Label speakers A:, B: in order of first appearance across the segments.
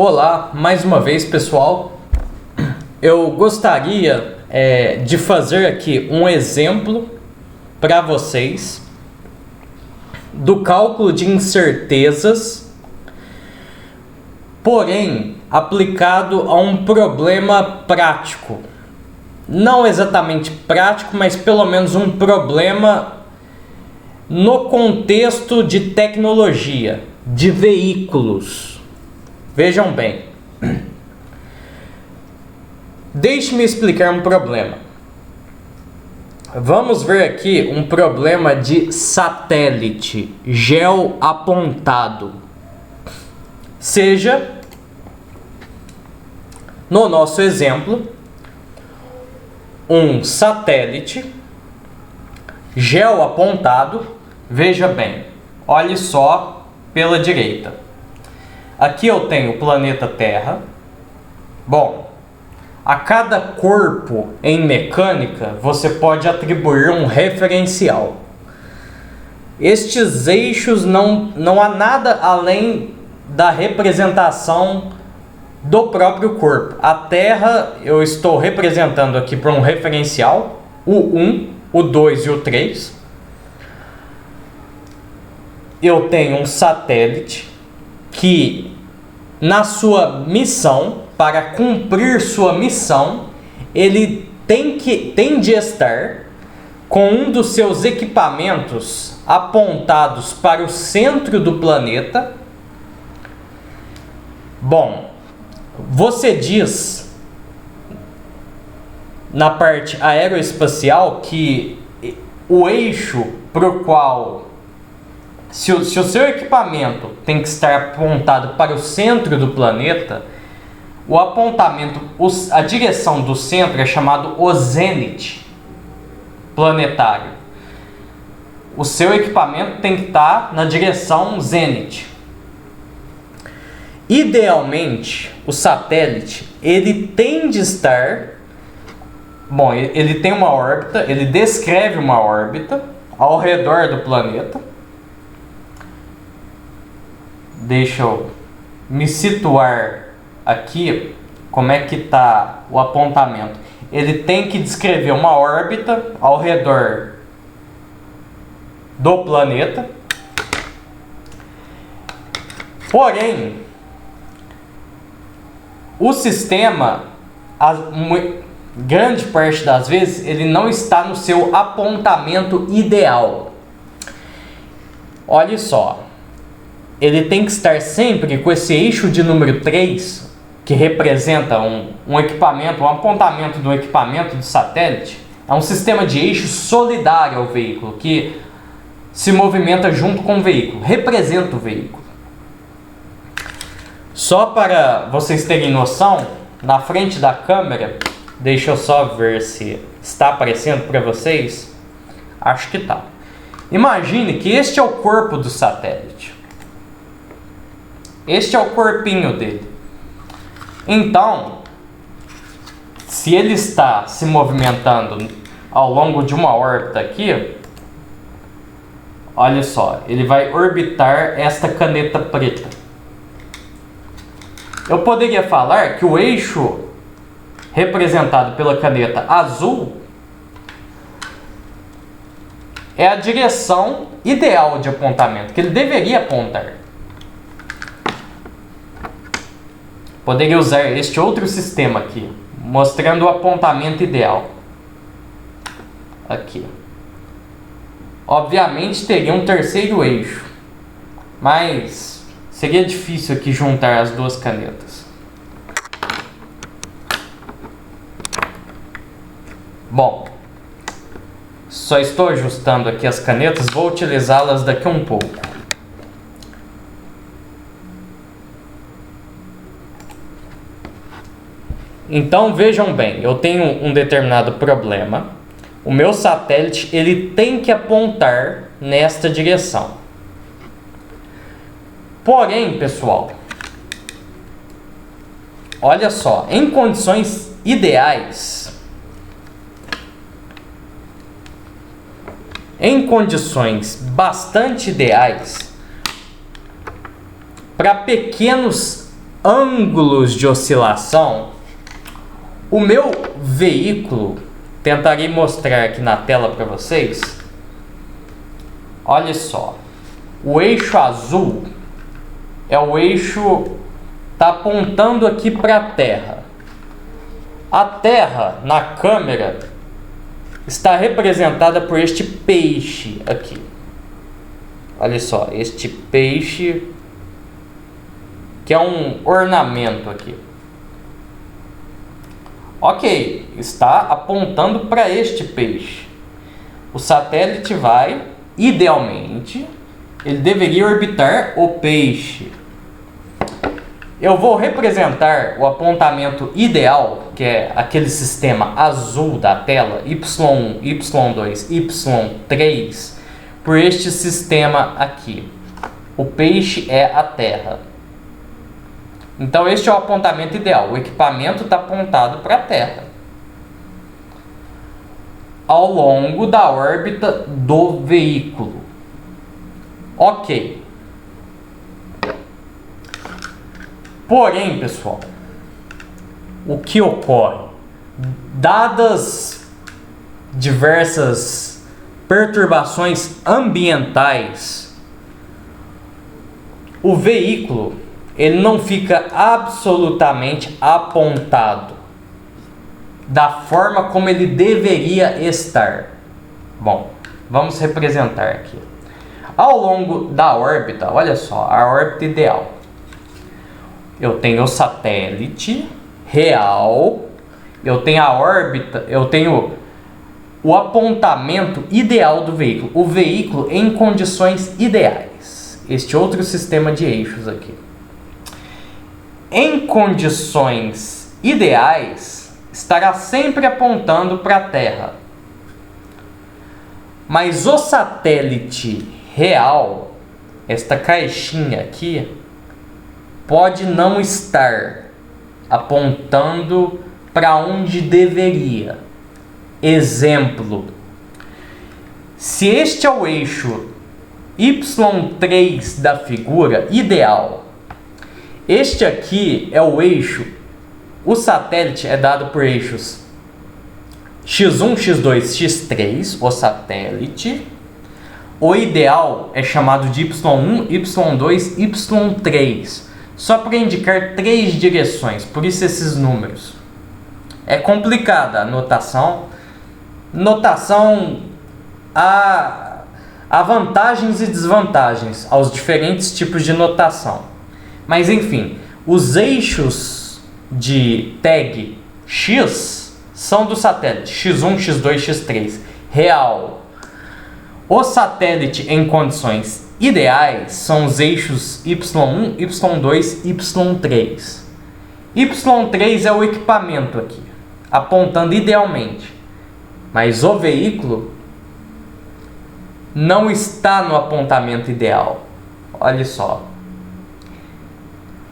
A: Olá, mais uma vez, pessoal. Eu gostaria de fazer aqui um exemplo para vocês do cálculo de incertezas, porém aplicado a um problema prático. Não exatamente prático, mas pelo menos um problema no contexto de tecnologia, de veículos. Vejam bem, deixe-me explicar um problema. Vamos ver aqui um problema de satélite geoapontado. Seja, no nosso exemplo, um satélite geoapontado. Veja bem, olhe só pela direita. Aqui eu tenho o planeta Terra. Bom, a cada corpo em mecânica você pode atribuir um referencial. Estes eixos não há nada além da representação do próprio corpo. A Terra eu estou representando aqui por um referencial, o 1, o 2 e o 3. Eu tenho um satélite que, na sua missão, para cumprir sua missão, ele tem de estar com um dos seus equipamentos apontados para o centro do planeta. Bom, você diz na parte aeroespacial que o eixo para o qual, se o seu equipamento tem que estar apontado para o centro do planeta, o apontamento, a direção do centro é chamado o zênite planetário. O seu equipamento tem que estar na direção zênite. Idealmente, o satélite, ele tem de estar... Bom, ele tem uma órbita, ele descreve uma órbita ao redor do planeta. Deixa eu me situar aqui, como é que está o apontamento. Ele tem que descrever uma órbita ao redor do planeta. Porém, o sistema, grande parte das vezes, ele não está no seu apontamento ideal. Olha só. Ele tem que estar sempre com esse eixo de número 3, que representa um equipamento, um apontamento do equipamento do satélite. É um sistema de eixo solidário ao veículo, que se movimenta junto com o veículo, representa o veículo. Só para vocês terem noção, na frente da câmera, deixa eu só ver se está aparecendo para vocês. Acho que está. Imagine que este é o corpo do satélite. Este é o corpinho dele. Então, se ele está se movimentando ao longo de uma órbita aqui, olha só, ele vai orbitar esta caneta preta. Eu poderia falar que o eixo representado pela caneta azul é a direção ideal de apontamento, que ele deveria apontar. Poderia usar este outro sistema aqui, mostrando o apontamento ideal. Aqui. Obviamente teria um terceiro eixo, mas seria difícil aqui juntar as duas canetas. Bom, só estou ajustando aqui as canetas, vou utilizá-las daqui a um pouco. Então vejam bem, eu tenho um determinado problema. O meu satélite, ele tem que apontar nesta direção. Porém, pessoal, olha só, em condições ideais, em condições bastante ideais, para pequenos ângulos de oscilação, o meu veículo, tentarei mostrar aqui na tela para vocês. Olha só, o eixo azul é o eixo está apontando aqui para a Terra. A Terra na câmera está representada por este peixe aqui. Olha só, este peixe que é um ornamento aqui. Ok, está apontando para este peixe. O satélite vai, idealmente, ele deveria orbitar o peixe. Eu vou representar o apontamento ideal, que é aquele sistema azul da tela, Y1, Y2, Y3, por este sistema aqui. O peixe é a Terra. Então este é o apontamento ideal. O equipamento está apontado para a Terra, ao longo da órbita do veículo. Ok. Porém, pessoal, o que ocorre? Dadas diversas perturbações ambientais, o veículo ele não fica absolutamente apontado da forma como ele deveria estar. Bom, vamos representar aqui. Ao longo da órbita, olha só, a órbita ideal. Eu tenho o satélite real, eu tenho a órbita, eu tenho o apontamento ideal do veículo. O veículo em condições ideais. Este outro sistema de eixos aqui. Em condições ideais, estará sempre apontando para a Terra. Mas o satélite real, esta caixinha aqui, pode não estar apontando para onde deveria. Exemplo, se este é o eixo Y3 da figura ideal, este aqui é o eixo, o satélite é dado por eixos X1, X2, X3, o satélite. O ideal é chamado de Y1, Y2, Y3. Só para indicar 3 direções, por isso esses números. É complicada a notação. Há vantagens e desvantagens aos diferentes tipos de notação. Mas enfim, os eixos de tag X são do satélite X1, X2, X3 real. O satélite em condições ideais são os eixos Y1, Y2, Y3. Y3 é o equipamento aqui, apontando idealmente. Mas o veículo não está no apontamento ideal. Olha só.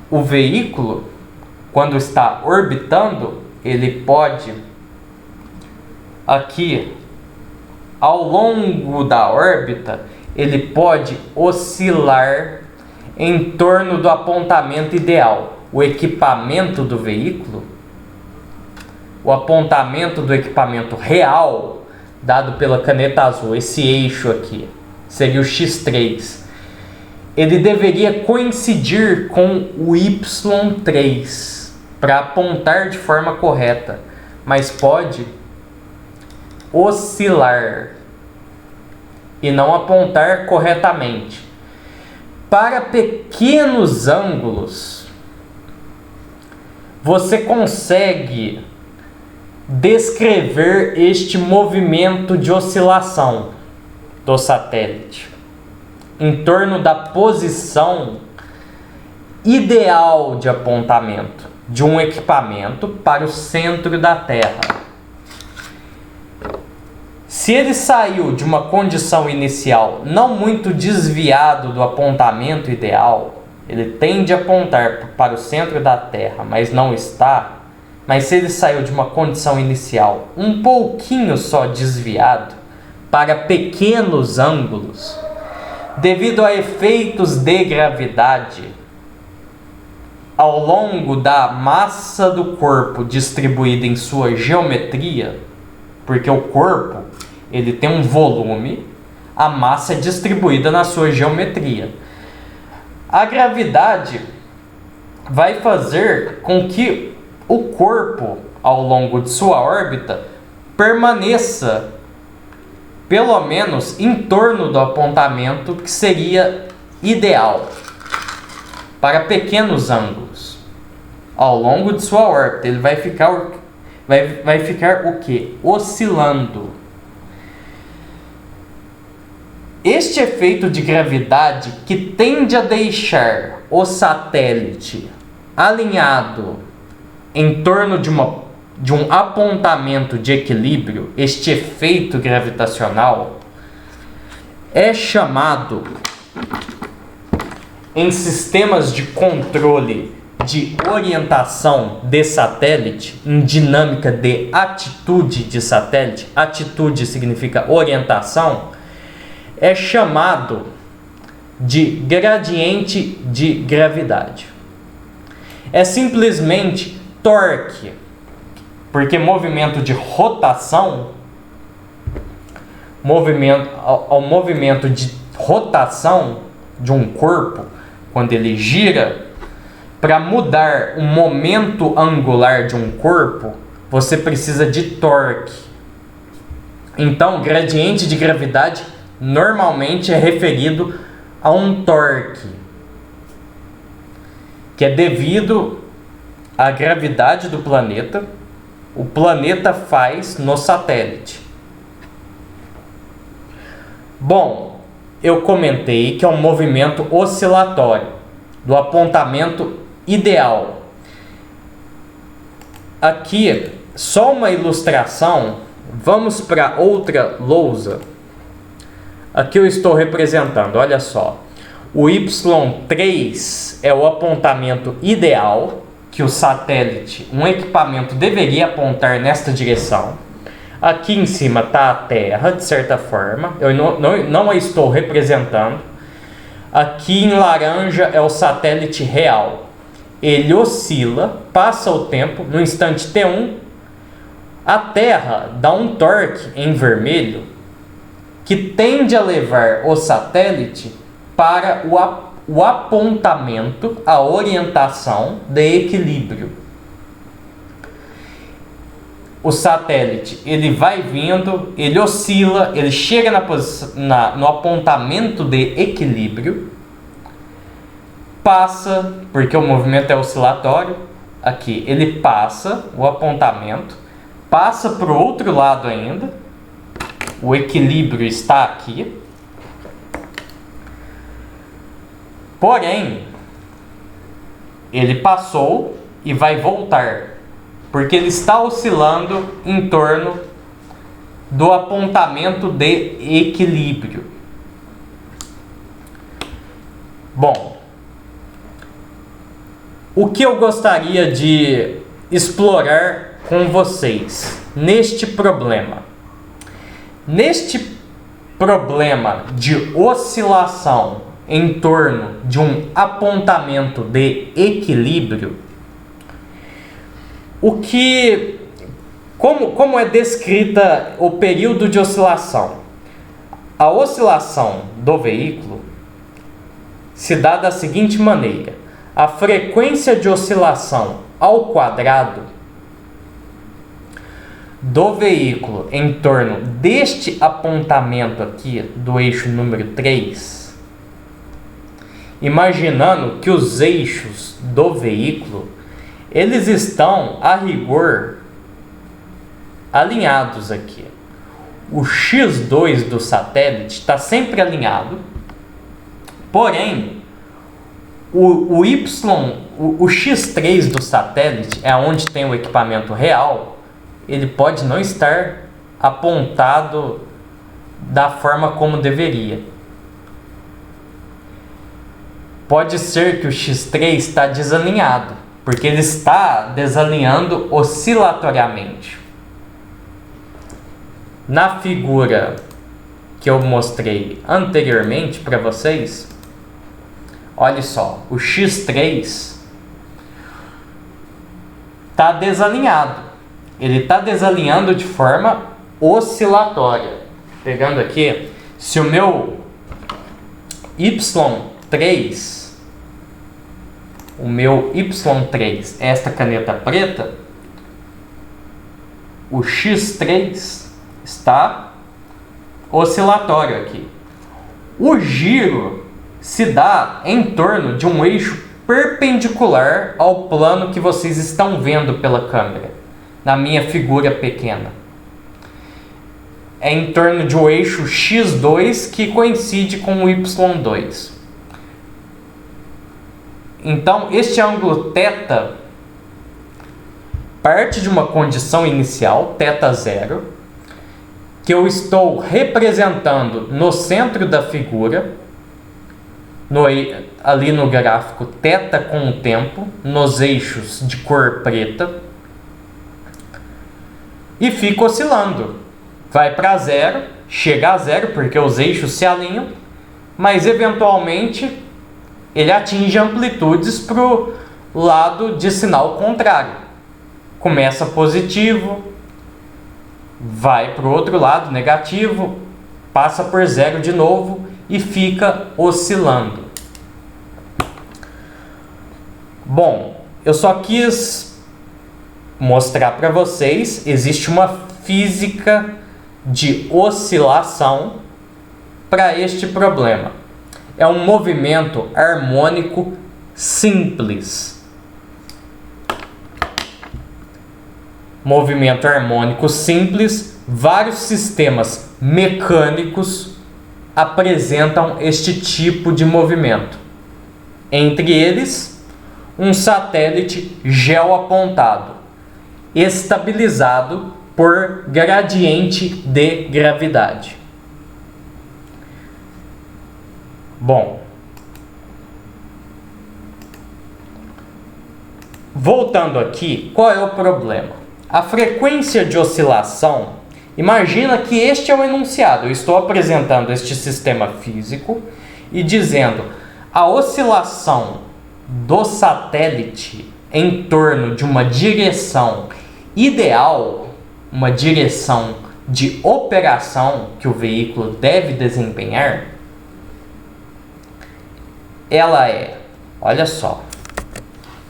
A: O veículo, quando está orbitando, ele pode, aqui, ao longo da órbita, ele pode oscilar em torno do apontamento ideal. O equipamento do veículo, o apontamento do equipamento real, dado pela caneta azul, esse eixo aqui, seria o X3. Ele deveria coincidir com o Y3 para apontar de forma correta, mas pode oscilar e não apontar corretamente. Para pequenos ângulos, você consegue descrever este movimento de oscilação do satélite em torno da posição ideal de apontamento de um equipamento para o centro da Terra. Se ele saiu de uma condição inicial não muito desviado do apontamento ideal, ele tende a apontar para o centro da Terra, mas não está. Mas se ele saiu de uma condição inicial um pouquinho só desviado para pequenos ângulos, devido a efeitos de gravidade, ao longo da massa do corpo distribuída em sua geometria, porque o corpo ele tem um volume, a massa é distribuída na sua geometria. A gravidade vai fazer com que o corpo, ao longo de sua órbita, permaneça pelo menos em torno do apontamento que seria ideal para pequenos ângulos. Ao longo de sua órbita, ele vai ficar o quê? Oscilando. Este efeito de gravidade que tende a deixar o satélite alinhado em torno de um apontamento de equilíbrio, este efeito gravitacional é chamado, em sistemas de controle de orientação de satélite, em dinâmica de atitude de satélite, atitude significa orientação, é chamado de gradiente de gravidade. É simplesmente torque, porque movimento de rotação, ao movimento de rotação de um corpo, quando ele gira, para mudar o momento angular de um corpo, você precisa de torque. Então, gradiente de gravidade normalmente é referido a um torque, que é devido à gravidade do planeta, o planeta faz no satélite. Bom, eu comentei que é um movimento oscilatório do apontamento ideal. Aqui, só uma ilustração, vamos para outra lousa. Aqui eu estou representando, olha só. O Y3 é o apontamento ideal que o satélite, um equipamento, deveria apontar nesta direção. Aqui em cima está a Terra, de certa forma. Eu não a estou representando. Aqui em laranja é o satélite real. Ele oscila, passa o tempo, no instante T1. A Terra dá um torque em vermelho que tende a levar o satélite para o apontamento, a orientação de equilíbrio. O satélite, ele vai vindo, ele oscila, ele chega no apontamento de equilíbrio, passa, porque o movimento é oscilatório, aqui, ele passa o apontamento, passa para o outro lado ainda, o equilíbrio está aqui, porém, ele passou e vai voltar, porque ele está oscilando em torno do apontamento de equilíbrio. Bom, o que eu gostaria de explorar com vocês neste problema? Neste problema de oscilação em torno de um apontamento de equilíbrio, como é descrita o período de oscilação? A oscilação do veículo se dá da seguinte maneira: a frequência de oscilação ao quadrado do veículo em torno deste apontamento aqui do eixo número 3, imaginando que os eixos do veículo eles estão, a rigor, alinhados aqui. O X2 do satélite está sempre alinhado, porém, o X3 do satélite, é onde tem o equipamento real, ele pode não estar apontado da forma como deveria. Pode ser que o X3 está desalinhado, porque ele está desalinhando oscilatoriamente. Na figura que eu mostrei anteriormente para vocês, olha só, o X3 está desalinhado. Ele está desalinhando de forma oscilatória. Pegando aqui, se o meu Y3, esta caneta preta, o X3 está oscilatório aqui. O giro se dá em torno de um eixo perpendicular ao plano que vocês estão vendo pela câmera, na minha figura pequena. É em torno de um eixo X2 que coincide com o Y2. Então, este ângulo θ parte de uma condição inicial, θ0, que eu estou representando no centro da figura, ali no gráfico θ com o tempo, nos eixos de cor preta, e fica oscilando. Vai para zero, chega a zero porque os eixos se alinham, mas eventualmente ele atinge amplitudes para o lado de sinal contrário. Começa positivo, vai para o outro lado, negativo, passa por zero de novo e fica oscilando. Bom, eu só quis mostrar para vocês, existe uma física de oscilação para este problema. É um movimento harmônico simples. Movimento harmônico simples, vários sistemas mecânicos apresentam este tipo de movimento. Entre eles, um satélite geoapontado, estabilizado por gradiente de gravidade. Bom, voltando aqui, qual é o problema? A frequência de oscilação, imagina que este é o enunciado. Eu estou apresentando este sistema físico e dizendo a oscilação do satélite em torno de uma direção ideal, uma direção de operação que o veículo deve desempenhar, ela é, olha só,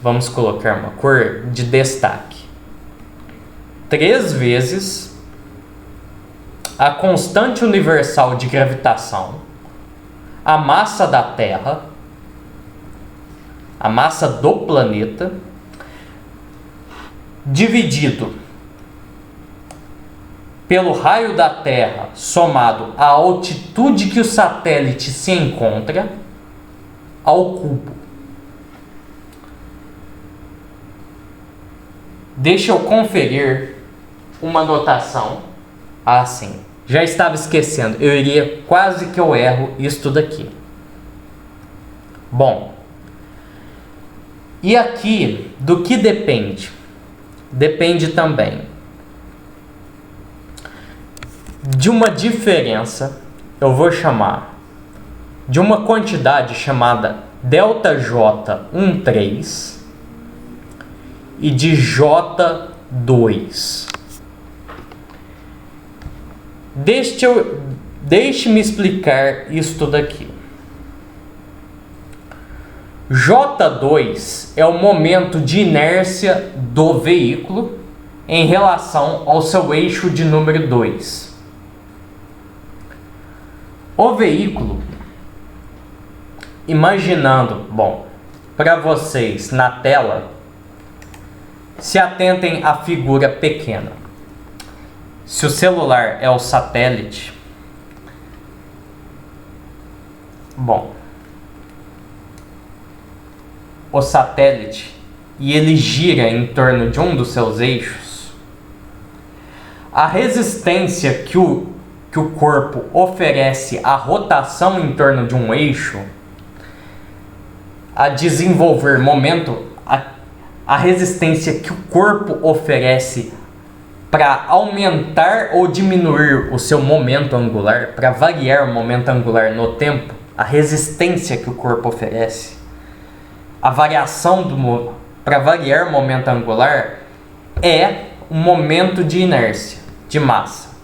A: vamos colocar uma cor de destaque, 3 vezes a constante universal de gravitação, a massa da Terra, a massa do planeta, dividido pelo raio da Terra somado à altitude que o satélite se encontra ao cubo. Deixa eu conferir uma notação. Sim, já estava esquecendo. Quase que eu erro isto daqui. Bom, e aqui do que depende? Depende também de uma diferença, eu vou chamar de uma quantidade chamada ΔJ13 e de J2. Deixe-me explicar isto daqui. J2 é o momento de inércia do veículo em relação ao seu eixo de número 2. O veículo, imaginando, bom, para vocês na tela, se atentem à figura pequena. Se o celular é o satélite, bom, o satélite, e ele gira em torno de um dos seus eixos, a resistência que o corpo oferece à rotação em torno de um eixo, a desenvolver momento, a resistência que o corpo oferece para aumentar ou diminuir o seu momento angular, para variar o momento angular no tempo, a resistência que o corpo oferece, a variação para variar o momento angular, é o momento de inércia de massa.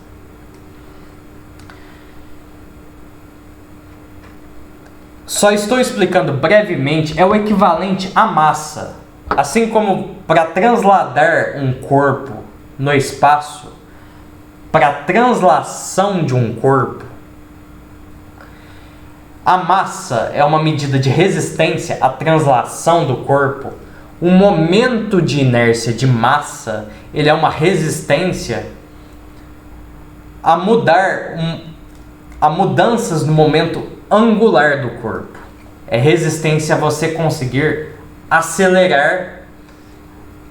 A: Só estou explicando brevemente, é o equivalente à massa. Assim como para transladar um corpo no espaço, para a translação de um corpo, a massa é uma medida de resistência à translação do corpo. O momento de inércia de massa, ele é uma resistência a mudanças no momento angular do corpo. É resistência a você conseguir acelerar,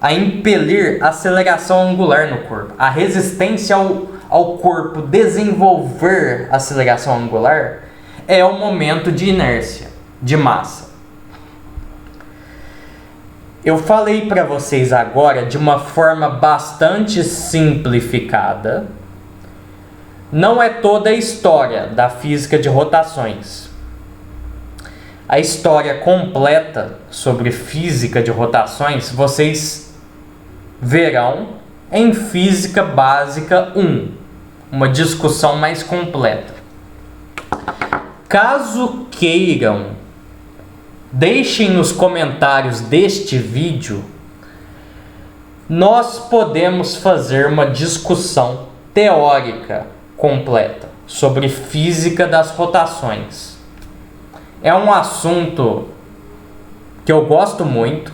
A: a impelir aceleração angular no corpo. A resistência ao corpo desenvolver aceleração angular é o momento de inércia de massa. Eu falei para vocês agora de uma forma bastante simplificada. Não é toda a história da física de rotações. A história completa sobre física de rotações vocês verão em Física Básica 1, uma discussão mais completa. Caso queiram, deixem nos comentários deste vídeo, nós podemos fazer uma discussão teórica completa sobre física das rotações. É um assunto que eu gosto muito,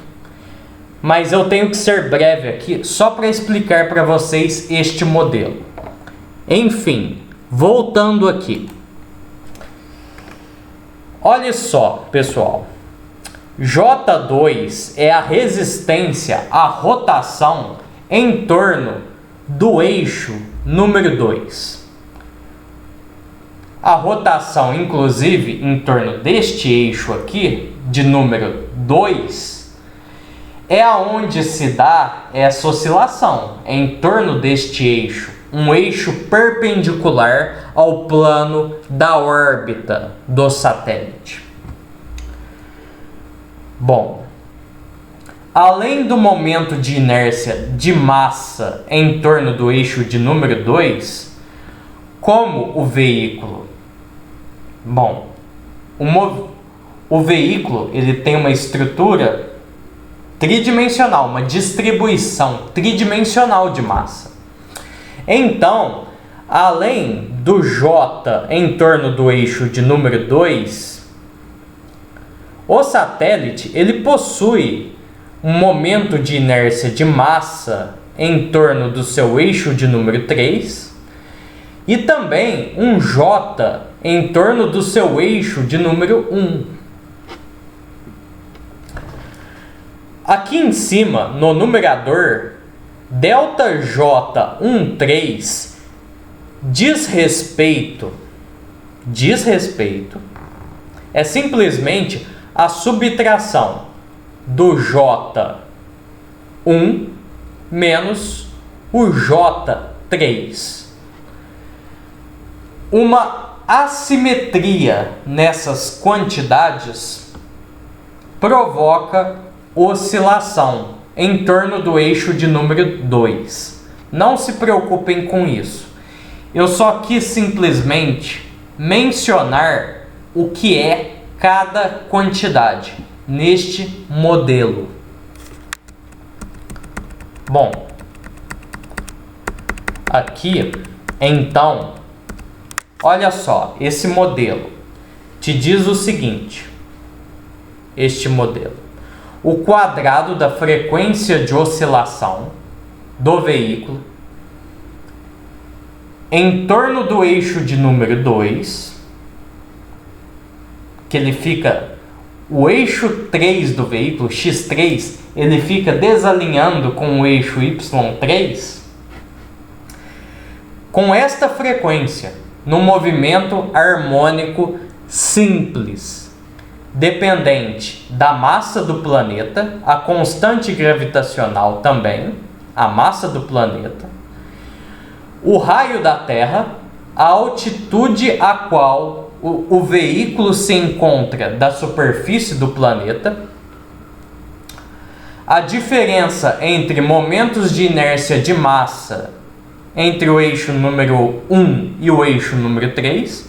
A: mas eu tenho que ser breve aqui só para explicar para vocês este modelo. Enfim, voltando aqui. Olha só, pessoal. J2 é a resistência à rotação em torno do eixo número 2. A rotação, inclusive, em torno deste eixo aqui, de número 2, é aonde se dá essa oscilação, em torno deste eixo, um eixo perpendicular ao plano da órbita do satélite. Bom, além do momento de inércia de massa em torno do eixo de número 2, como o veículo? Bom, o veículo ele tem uma estrutura tridimensional, uma distribuição tridimensional de massa. Então, além do J em torno do eixo de número 2, o satélite ele possui um momento de inércia de massa em torno do seu eixo de número 3 e também um J em torno do seu eixo de número 1. Aqui em cima, no numerador, ΔJ13 diz respeito é simplesmente a subtração do J1 menos o J3. Uma assimetria nessas quantidades provoca oscilação em torno do eixo de número 2. Não se preocupem com isso. Eu só quis simplesmente mencionar o que é cada quantidade neste modelo. Bom, aqui, então, olha só, esse modelo te diz o seguinte, este modelo. O quadrado da frequência de oscilação do veículo em torno do eixo de número 2, que ele fica, o eixo 3 do veículo, x3, ele fica desalinhando com o eixo y3, com esta frequência, num movimento harmônico simples, dependente da massa do planeta, a constante gravitacional também, a massa do planeta, o raio da Terra, a altitude a qual o veículo se encontra da superfície do planeta, a diferença entre momentos de inércia de massa entre o eixo número 1 e o eixo número 3,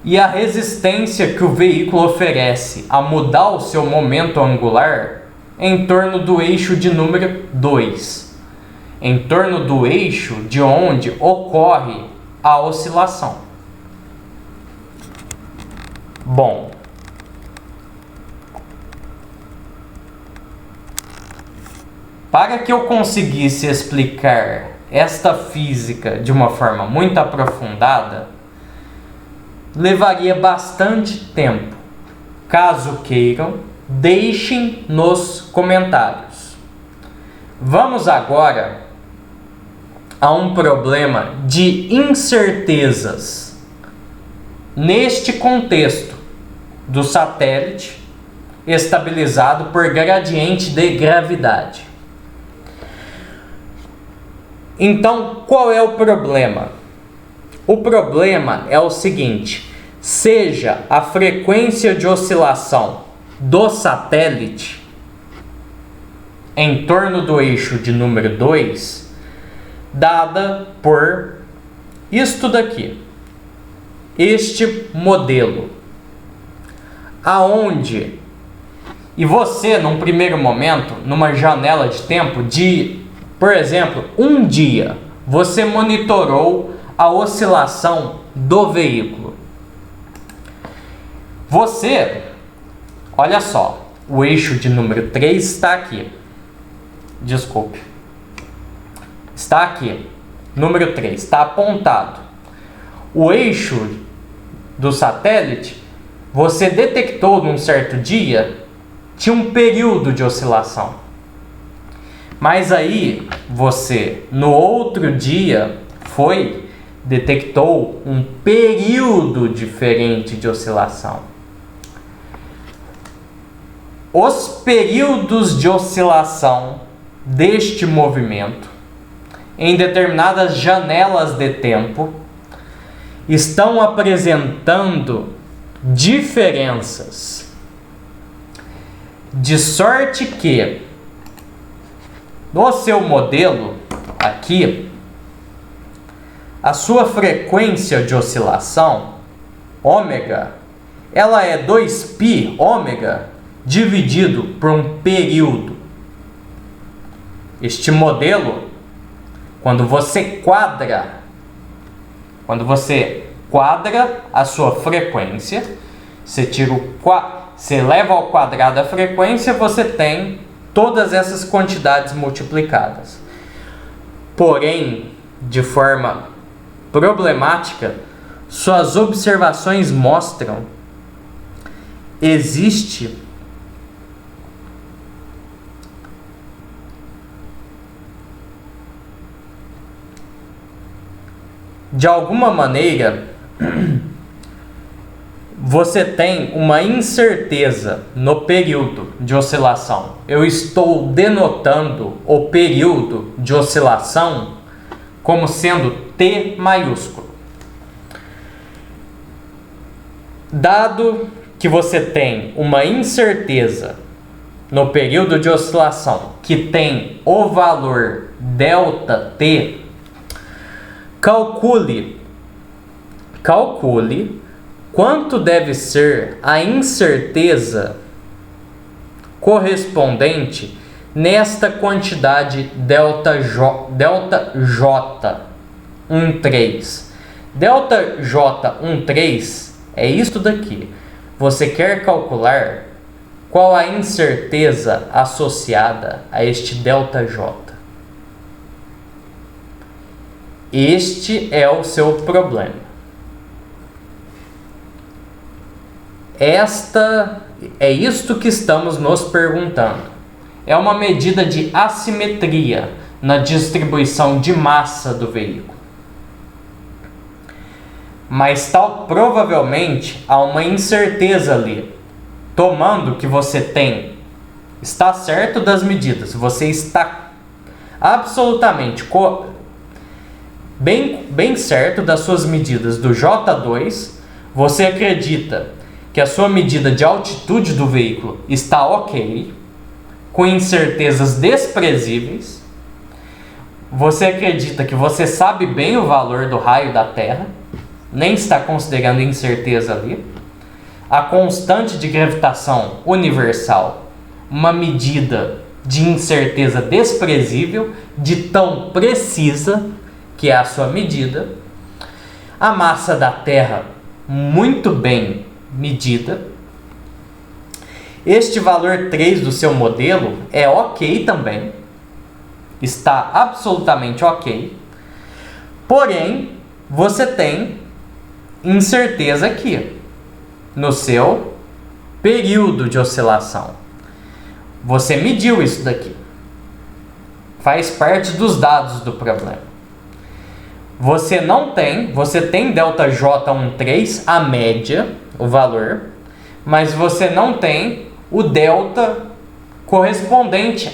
A: e a resistência que o veículo oferece a mudar o seu momento angular em torno do eixo de número 2, em torno do eixo de onde ocorre a oscilação. Bom, para que eu conseguisse explicar esta física de uma forma muito aprofundada, levaria bastante tempo. Caso queiram, deixem nos comentários. Vamos agora a um problema de incertezas neste contexto do satélite estabilizado por gradiente de gravidade. Então, qual é o problema? O problema é o seguinte: seja a frequência de oscilação do satélite em torno do eixo de número 2, dada por isto daqui, este modelo, aonde, e você, num primeiro momento, numa janela de tempo de, por exemplo, um dia, você monitorou a oscilação do veículo. Você, olha só, o eixo de número 3 está aqui. Desculpe. Está aqui. Número 3, está apontado. O eixo do satélite, você detectou num certo dia, tinha um período de oscilação. Mas aí, você, no outro dia, detectou um período diferente de oscilação. Os períodos de oscilação deste movimento, em determinadas janelas de tempo, estão apresentando diferenças, de sorte que no seu modelo aqui, a sua frequência de oscilação, ômega, ela é 2π ômega dividido por um período. Este modelo, quando você quadra a sua frequência, você leva ao quadrado a frequência, você tem todas essas quantidades multiplicadas. Porém, de forma problemática, suas observações mostram existe de alguma maneira você tem uma incerteza no período de oscilação. Eu estou denotando o período de oscilação como sendo T maiúsculo. Dado que você tem uma incerteza no período de oscilação que tem o valor ΔT, calcule quanto deve ser a incerteza correspondente nesta quantidade ΔJ13. ΔJ13 é isto daqui. Você quer calcular qual a incerteza associada a este ΔJ. Este é o seu problema. É isto que estamos nos perguntando. É uma medida de assimetria na distribuição de massa do veículo. Mas provavelmente há uma incerteza ali, tomando que você está certo das medidas, você está absolutamente bem certo das suas medidas do J2, você acredita que a sua medida de altitude do veículo está ok, com incertezas desprezíveis. Você acredita que você sabe bem o valor do raio da Terra, nem está considerando incerteza ali. A constante de gravitação universal, uma medida de incerteza desprezível, de tão precisa que é a sua medida. A massa da Terra, muito bem medida. Este valor 3 do seu modelo é ok também. Está absolutamente ok. Porém, você tem incerteza aqui no seu período de oscilação. Você mediu isso daqui. Faz parte dos dados do problema. Você tem ΔJ13, a média, o valor, mas você não tem o delta correspondente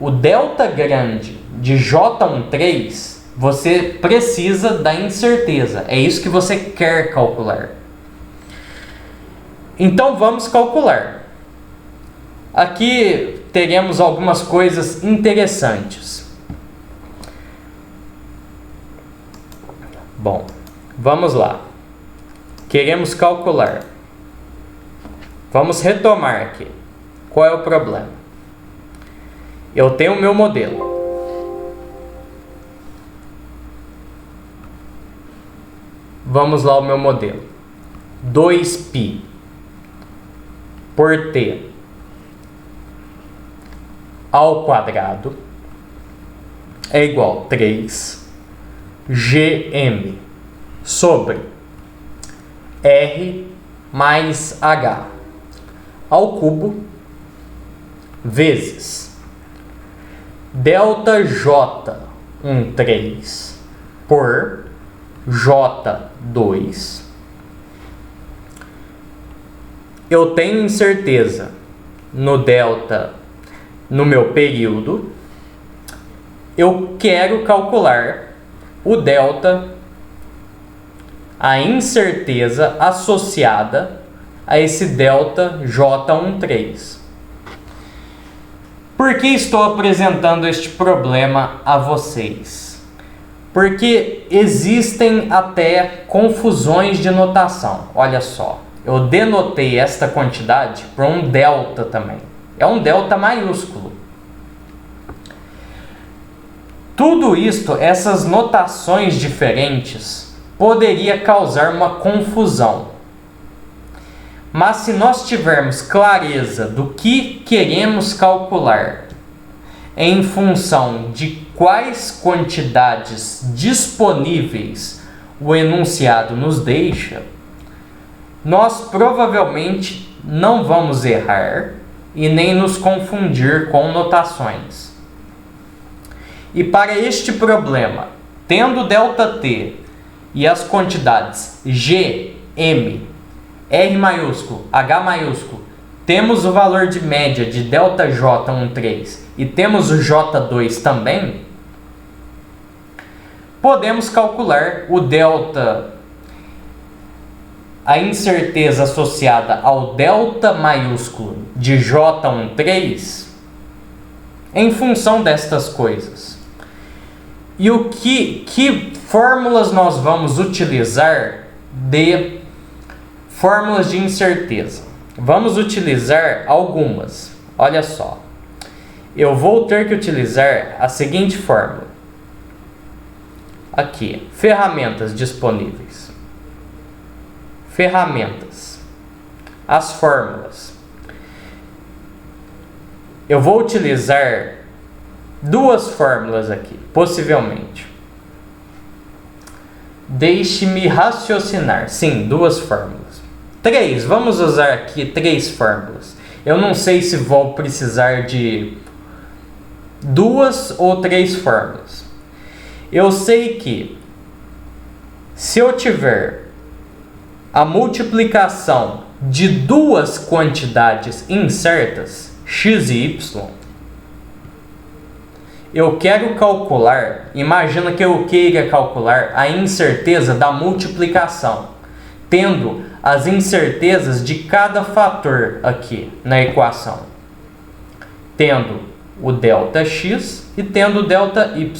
A: o delta grande de J13. Você precisa da incerteza. É isso que você quer calcular. Então vamos calcular. Aqui teremos algumas coisas interessantes. Bom, vamos lá. Queremos calcular. Vamos retomar aqui. Qual é o problema? Eu tenho o meu modelo. Vamos lá, o meu modelo. 2π por t ao quadrado é igual a 3 gm sobre r mais h ao cubo vezes ΔJ13 por J2. Eu tenho incerteza no delta, no meu período. Eu quero calcular o delta, a incerteza associada a esse delta J13. Por que estou apresentando este problema a vocês? Porque existem até confusões de notação. Olha só, eu denotei esta quantidade por um delta também. É um delta maiúsculo. Tudo isto, essas notações diferentes, poderia causar uma confusão. Mas se nós tivermos clareza do que queremos calcular em função de quais quantidades disponíveis o enunciado nos deixa, nós provavelmente não vamos errar e nem nos confundir com notações. E para este problema, tendo ΔT e as quantidades G, M, R maiúsculo, H maiúsculo, temos o valor de média de ΔJ13 e temos o J2 também, podemos calcular o delta, a incerteza associada ao delta maiúsculo de J13 em função destas coisas. E que fórmulas nós vamos utilizar de fórmulas de incerteza? Vamos utilizar algumas. Olha só. Eu vou ter que utilizar a seguinte fórmula. Aqui, ferramentas disponíveis. Ferramentas. As fórmulas. Eu vou utilizar duas fórmulas aqui, possivelmente. Deixe-me raciocinar. Sim, duas fórmulas. 3, vamos usar aqui 3 fórmulas. Eu não sei se vou precisar de 2 ou 3 fórmulas. Eu sei que se eu tiver a multiplicação de duas quantidades incertas, x e y, eu quero calcular, imagina que eu queira calcular a incerteza da multiplicação, tendo as incertezas de cada fator aqui na equação, tendo o ΔX e tendo o ΔY.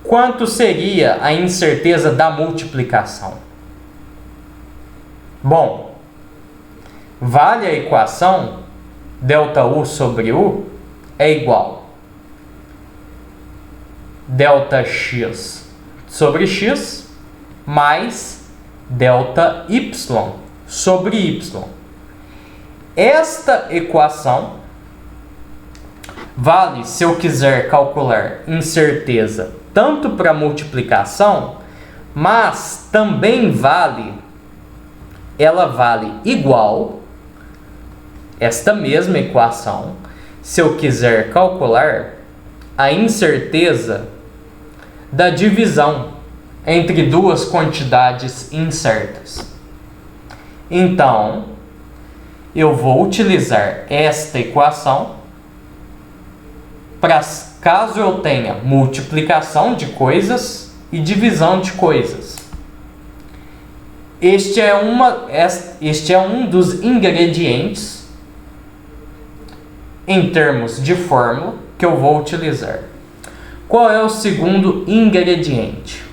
A: Quanto seria a incerteza da multiplicação? Bom, vale a equação ΔU sobre U é igual ΔX sobre X mais ΔY sobre Y. Esta equação vale se eu quiser calcular incerteza tanto para multiplicação, mas também ela vale igual esta mesma equação se eu quiser calcular a incerteza da divisão entre duas quantidades incertas. Então, eu vou utilizar esta equação para caso eu tenha multiplicação de coisas e divisão de coisas. Este é um dos ingredientes em termos de fórmula que eu vou utilizar. Qual é o segundo ingrediente?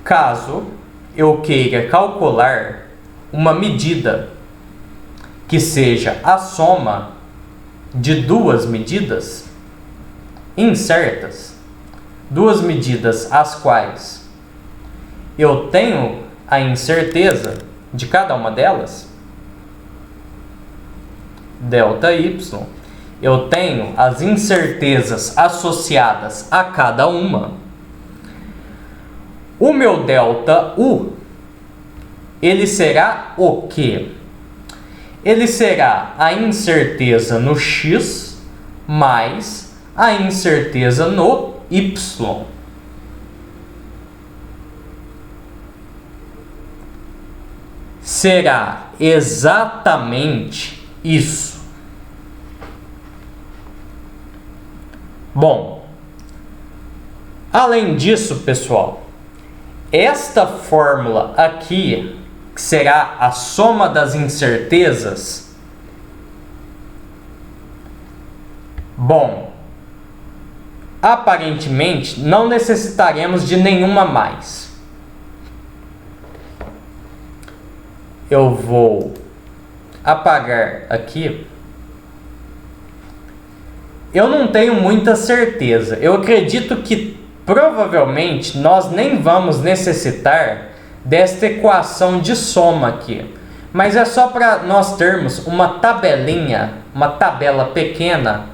A: Caso eu queira calcular uma medida que seja a soma de duas medidas incertas, duas medidas as quais eu tenho a incerteza de cada uma delas, ΔY, eu tenho as incertezas associadas a cada uma. O meu ΔU, ele será o quê? Ele será a incerteza no X mais a incerteza no Y. Será exatamente isso. Bom, além disso, pessoal, esta fórmula aqui, que será a soma das incertezas, bom, aparentemente não necessitaremos de nenhuma mais. Eu vou apagar aqui. Eu não tenho muita certeza. Eu acredito que provavelmente nós nem vamos necessitar desta equação de soma aqui. Mas é só para nós termos uma tabelinha, uma tabela pequena,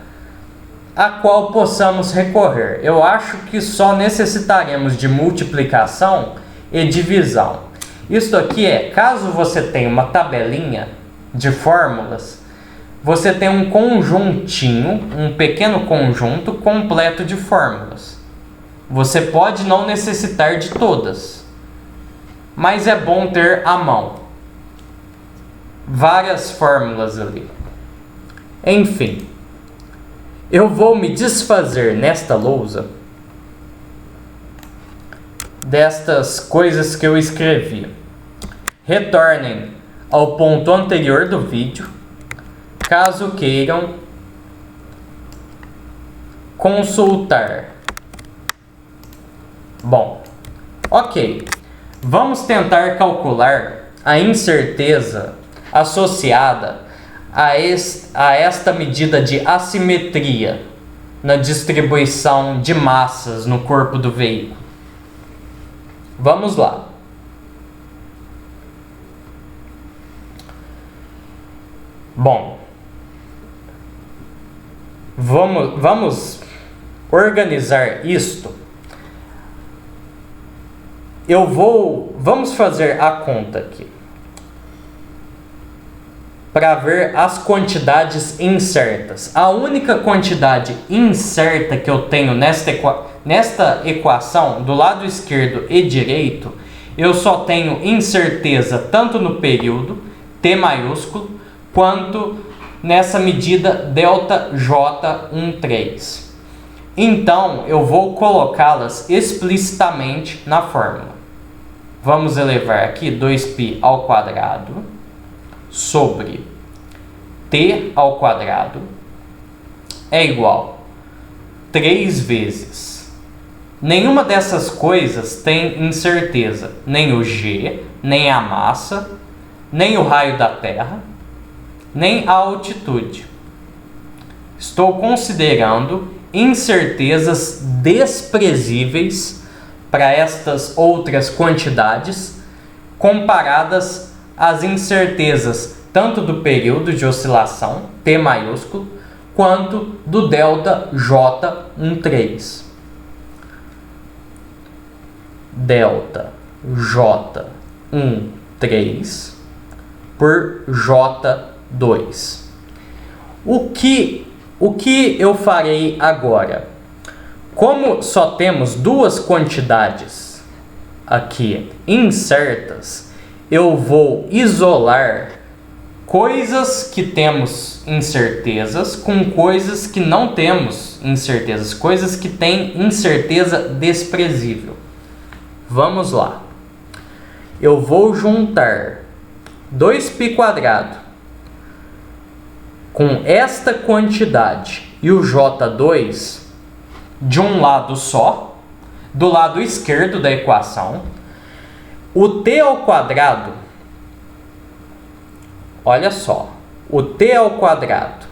A: a qual possamos recorrer. Eu acho que só necessitaremos de multiplicação e divisão. Isso aqui é, caso você tenha uma tabelinha de fórmulas, você tem um conjuntinho, um pequeno conjunto completo de fórmulas. Você pode não necessitar de todas, mas é bom ter à mão várias fórmulas ali. Enfim, eu vou me desfazer nesta lousa destas coisas que eu escrevi. Retornem ao ponto anterior do vídeo, caso queiram consultar. Bom, ok. Vamos tentar calcular a incerteza associada a esta medida de assimetria na distribuição de massas no corpo do veículo. Vamos lá. Bom, vamos organizar isto. Vamos fazer a conta aqui para ver as quantidades incertas. A única quantidade incerta que eu tenho nesta equação, do lado esquerdo e direito, eu só tenho incerteza tanto no período, T maiúsculo, quanto nessa medida ΔJ13. Então, eu vou colocá-las explicitamente na fórmula. Vamos elevar aqui 2π ao quadrado sobre t ao quadrado é igual 3 vezes. Nenhuma dessas coisas tem incerteza, nem o g, nem a massa, nem o raio da Terra, nem a altitude. Estou considerando incertezas desprezíveis para estas outras quantidades, comparadas às incertezas tanto do período de oscilação, T maiúsculo, quanto do delta J13. Delta J13 por J2. O que eu farei agora? Como só temos duas quantidades aqui incertas, eu vou isolar coisas que temos incertezas com coisas que não temos incertezas, coisas que têm incerteza desprezível. Vamos lá. Eu vou juntar 2π² com esta quantidade e o J2 de um lado só, do lado esquerdo da equação. O t ao quadrado, olha só, o t ao quadrado,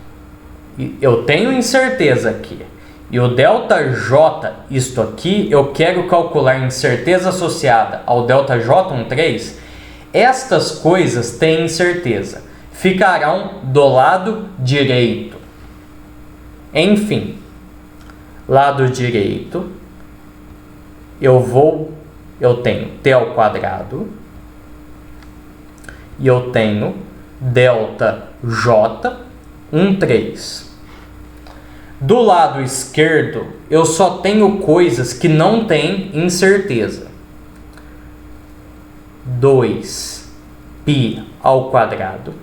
A: eu tenho incerteza aqui, e o delta J, isto aqui, eu quero calcular incerteza associada ao delta J13, estas coisas têm incerteza, ficarão do lado direito. Enfim, lado direito, eu tenho t ao quadrado, e eu tenho delta J13. Do lado esquerdo, eu só tenho coisas que não têm incerteza. 2π ao quadrado.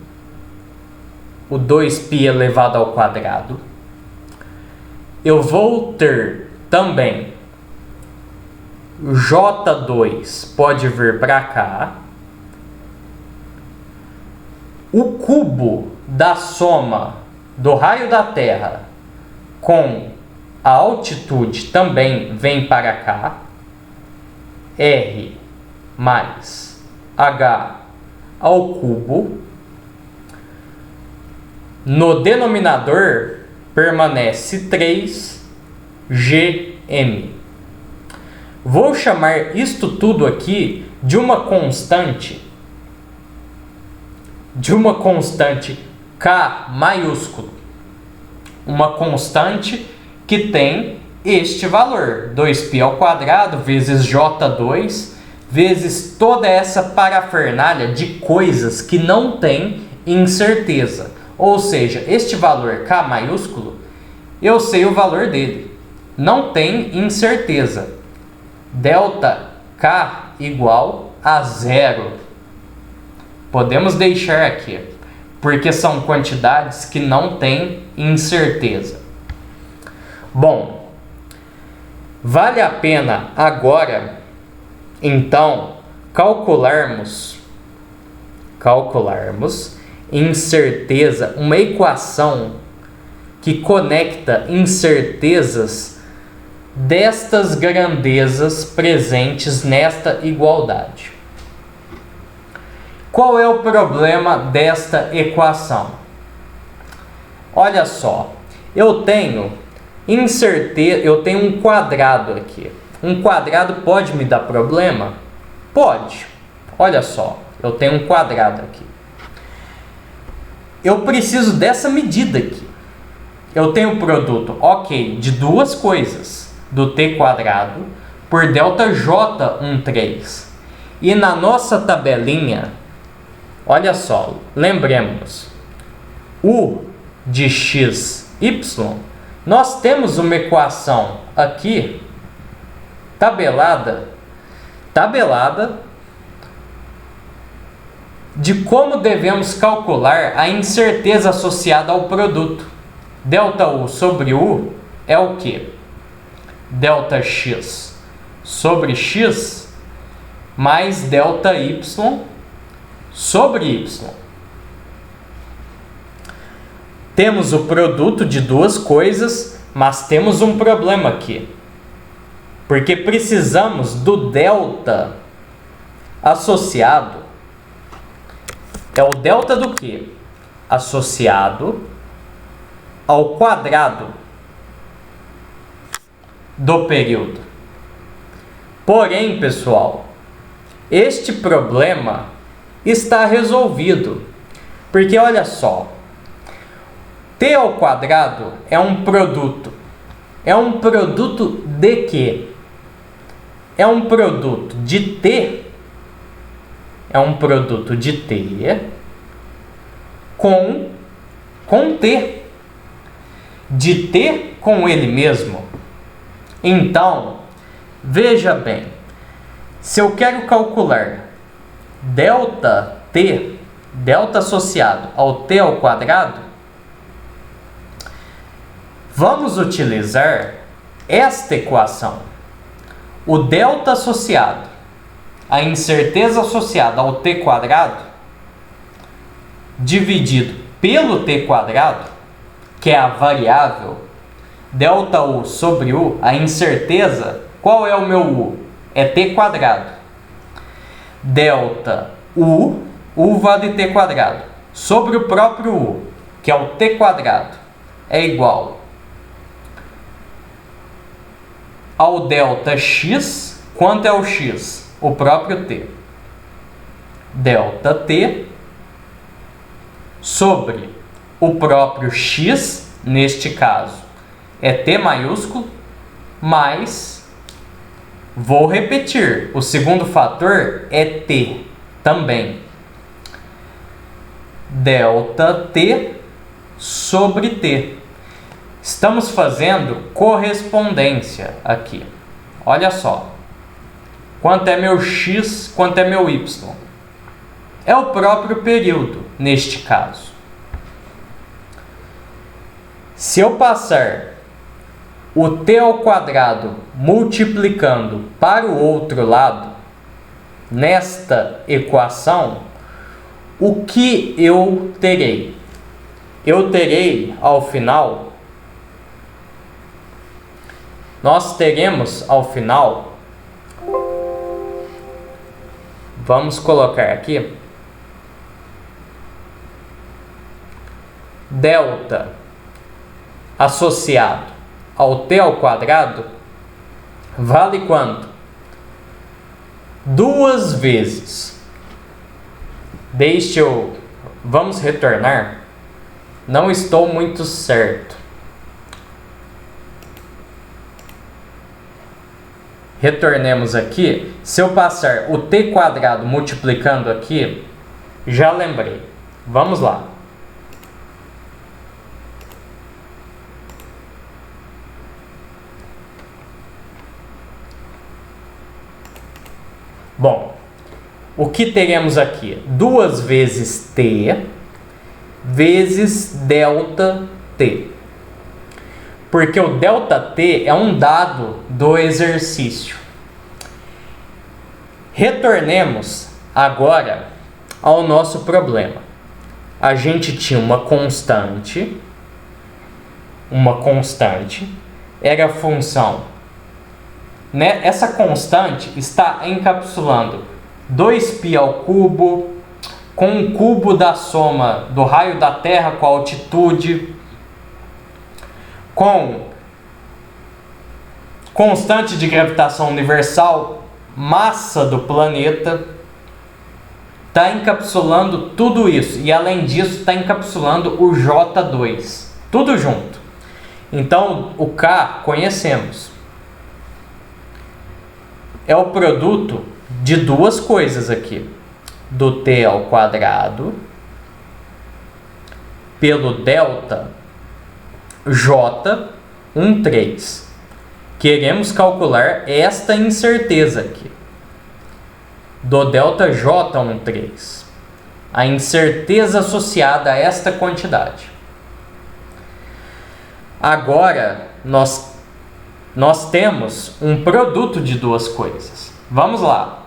A: O 2π elevado ao quadrado. Eu vou ter também J2 pode vir para cá. O cubo da soma do raio da Terra com a altitude também vem para cá. R mais H ao cubo. No denominador permanece 3gm. Vou chamar isto tudo aqui de uma constante K maiúsculo. Uma constante que tem este valor, 2π ao quadrado vezes J2, vezes toda essa parafernália de coisas que não tem incerteza. Ou seja, este valor K maiúsculo, eu sei o valor dele. Não tem incerteza. Delta K igual a 0. Podemos deixar aqui, porque são quantidades que não têm incerteza. Bom, vale a pena agora, então, calcularmos incerteza, uma equação que conecta incertezas destas grandezas presentes nesta igualdade. Qual é o problema desta equação? Olha só, eu tenho um quadrado aqui. Um quadrado pode me dar problema? Pode. Olha só, eu tenho um quadrado aqui. Eu preciso dessa medida aqui. Eu tenho um produto, ok, de duas coisas, do t² por delta J13. E na nossa tabelinha, olha só, lembremos, U de x, y, nós temos uma equação aqui, tabelada, de como devemos calcular a incerteza associada ao produto. Delta U sobre U é o quê? Delta X sobre X mais ΔY sobre Y. Temos o produto de duas coisas, mas temos um problema aqui. Porque precisamos do delta associado. É o delta do quê? Associado ao quadrado do período. Porém, pessoal, este problema está resolvido. Porque olha só, t ao quadrado é um produto. É um produto de quê? É um produto de t. É um produto de t com t. De t com ele mesmo. Então, veja bem. Se eu quero calcular delta t, delta associado ao t ao quadrado, vamos utilizar esta equação. O delta associado, a incerteza associada ao t quadrado, dividido pelo t quadrado, que é a variável, delta u sobre u, a incerteza, qual é o meu u? É t quadrado. Delta u vale t quadrado, sobre o próprio u, que é o t quadrado, é igual ao delta x. Quanto é o x? O próprio t. Delta t sobre o próprio x, neste caso, é t maiúsculo, mais, vou repetir, o segundo fator é t também. Delta t sobre t. Estamos fazendo correspondência aqui. Olha só. Quanto é meu x, quanto é meu y? É o próprio período, neste caso. Se eu passar o t ao quadrado multiplicando para o outro lado, nesta equação, o que eu terei? Eu terei, ao final, nós teremos ao final, vamos colocar aqui, delta associado ao t ao quadrado vale quanto? 2 vezes. Vamos retornar. Não estou muito certo. Retornemos aqui. Se eu passar o t quadrado multiplicando aqui, já lembrei. Vamos lá. Bom, o que teremos aqui? 2 vezes t vezes delta t. Porque o delta t é um dado do exercício. Retornemos agora ao nosso problema. A gente tinha uma constante, era a função, né? Essa constante está encapsulando 2π ao cubo, com o cubo da soma do raio da Terra com a altitude, com constante de gravitação universal, massa do planeta, está encapsulando tudo isso. E além disso, está encapsulando o J2, tudo junto. Então, o K conhecemos. É o produto de duas coisas aqui. Do t ao quadrado pelo delta J13. Queremos calcular esta incerteza aqui. Do delta J13. A incerteza associada a esta quantidade. Agora, nós temos um produto de duas coisas. Vamos lá.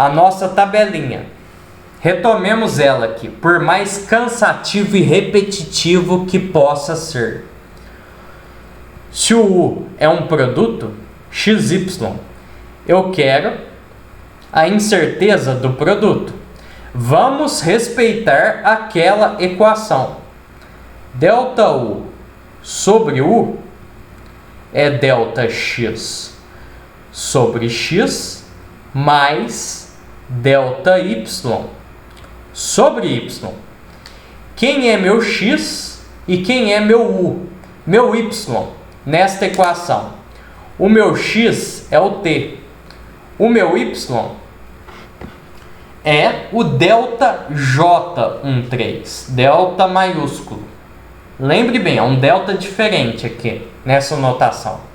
A: a nossa tabelinha. Retomemos ela aqui, por mais cansativo e repetitivo que possa ser. Se o U é um produto, XY, eu quero a incerteza do produto. Vamos respeitar aquela equação. ΔU sobre U é ΔX sobre X mais ΔY sobre Y. Quem é meu X e quem é meu U? Meu Y nesta equação. O meu X é o T. O meu Y é o ΔJ13, delta maiúsculo. Lembre bem, é um delta diferente aqui nessa notação.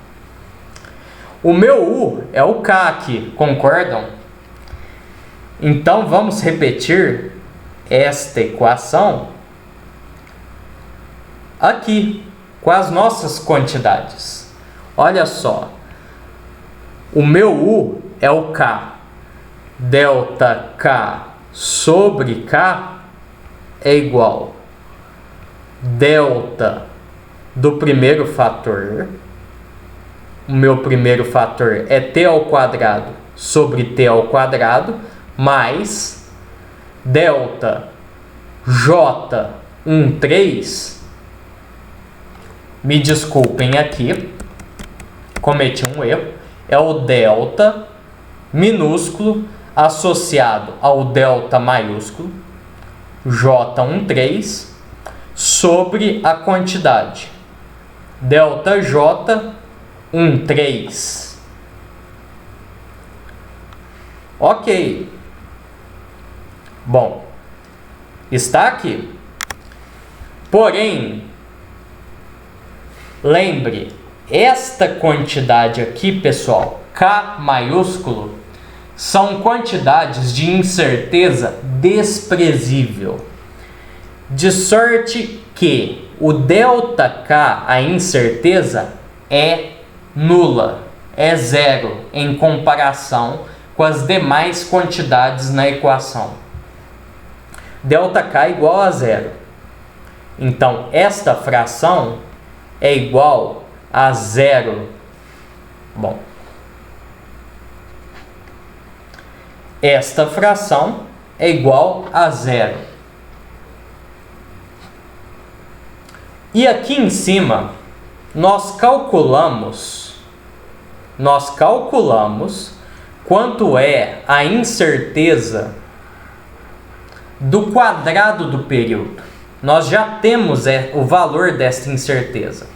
A: O meu U é o K aqui, concordam? Então vamos repetir esta equação aqui com as nossas quantidades. Olha só, o meu U é o K. Delta K sobre K é igual delta do primeiro fator. O meu primeiro fator é T ao quadrado sobre T ao quadrado mais delta J13. Me desculpem aqui, cometi um erro. É o delta minúsculo associado ao delta maiúsculo, J13, sobre a quantidade, delta J13. Ok. Bom, está aqui. Porém, lembre, esta quantidade aqui, pessoal, K maiúsculo, são quantidades de incerteza desprezível. De sorte que o ΔK, a incerteza, é nula, é zero em comparação com as demais quantidades na equação. ΔK é igual a zero. Então, esta fração é igual a zero. Bom, esta fração é igual a zero. E aqui em cima, nós calculamos quanto é a incerteza do quadrado do período. Nós já temos o valor desta incerteza.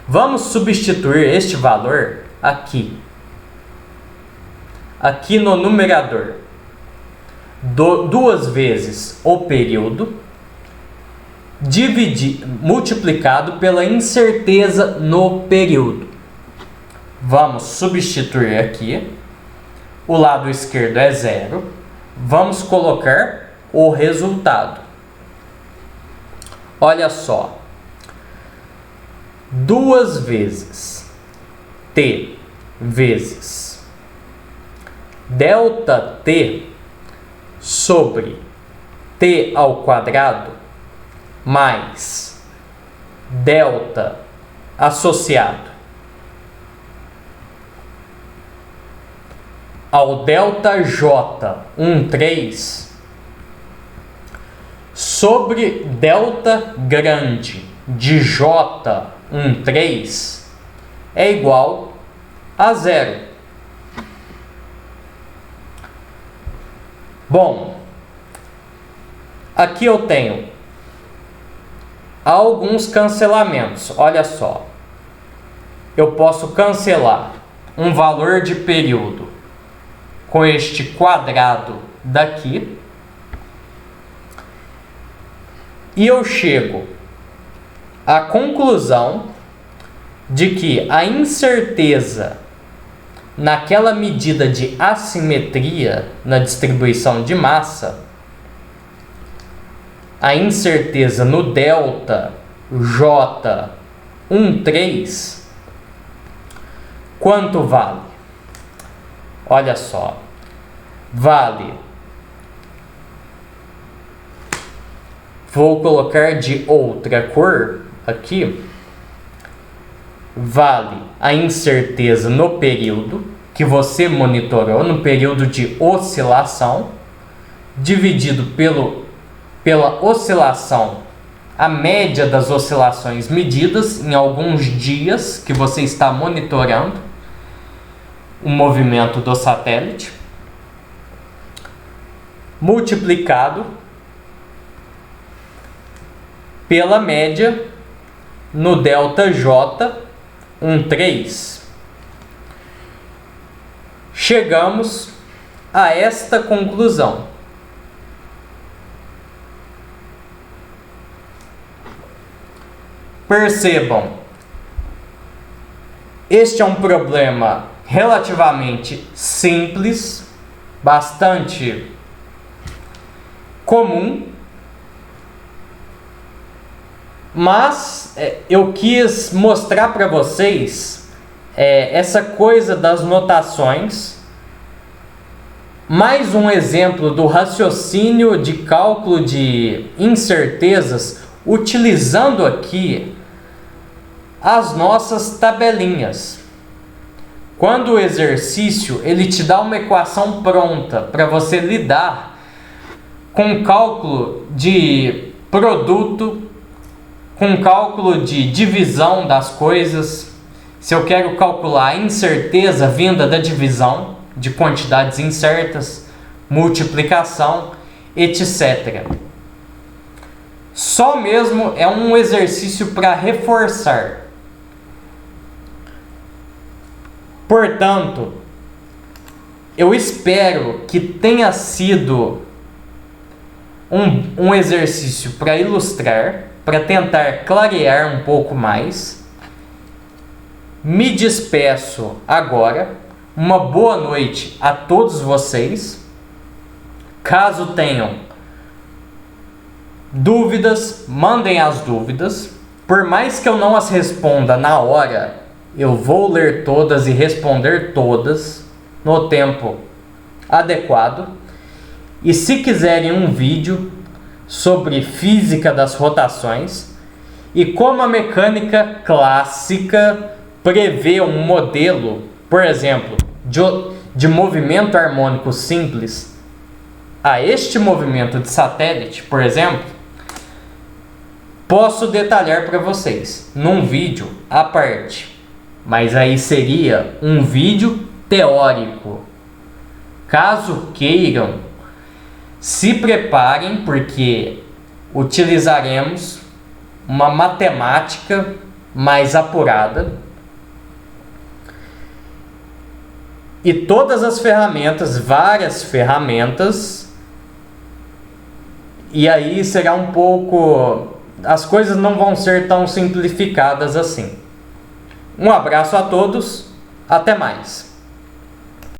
A: Vamos substituir este valor aqui no numerador. 2 vezes o período multiplicado pela incerteza no período. Vamos substituir aqui. O lado esquerdo é zero. Vamos colocar o resultado. Olha só. 2 vezes T vezes delta T sobre T ao quadrado mais delta associado ao delta J13 sobre delta grande de J13 é igual a zero. Bom, aqui eu tenho alguns cancelamentos. Olha só, eu posso cancelar um valor de período com este quadrado daqui e eu chego à conclusão de que a incerteza naquela medida de assimetria na distribuição de massa, a incerteza no delta J13, quanto vale? Olha só, vale, vou colocar de outra cor aqui, vale a incerteza no período que você monitorou, no período de oscilação, dividido pela oscilação, a média das oscilações medidas em alguns dias que você está monitorando o movimento do satélite, multiplicado pela média no ΔJ 13. Chegamos a esta conclusão. Percebam, este é um problema relativamente simples, bastante comum, mas eu quis mostrar para vocês essa coisa das notações, mais um exemplo do raciocínio de cálculo de incertezas, utilizando aqui as nossas tabelinhas. Quando o exercício ele te dá uma equação pronta para você lidar com cálculo de produto, com cálculo de divisão das coisas, se eu quero calcular a incerteza vinda da divisão de quantidades incertas, multiplicação, etc. Só mesmo é um exercício para reforçar. Portanto, eu espero que tenha sido um exercício para ilustrar, para tentar clarear um pouco mais. Me despeço agora. Uma boa noite a todos vocês. Caso tenham dúvidas, mandem as dúvidas. Por mais que eu não as responda na hora, eu vou ler todas e responder todas no tempo adequado. E se quiserem um vídeo sobre física das rotações e como a mecânica clássica prevê um modelo, por exemplo, de movimento harmônico simples a este movimento de satélite, por exemplo, posso detalhar para vocês num vídeo à parte. Mas aí seria um vídeo teórico. Caso queiram, se preparem, porque utilizaremos uma matemática mais apurada e todas as ferramentas, várias ferramentas, e aí será um pouco, as coisas não vão ser tão simplificadas assim. Um abraço a todos, até mais.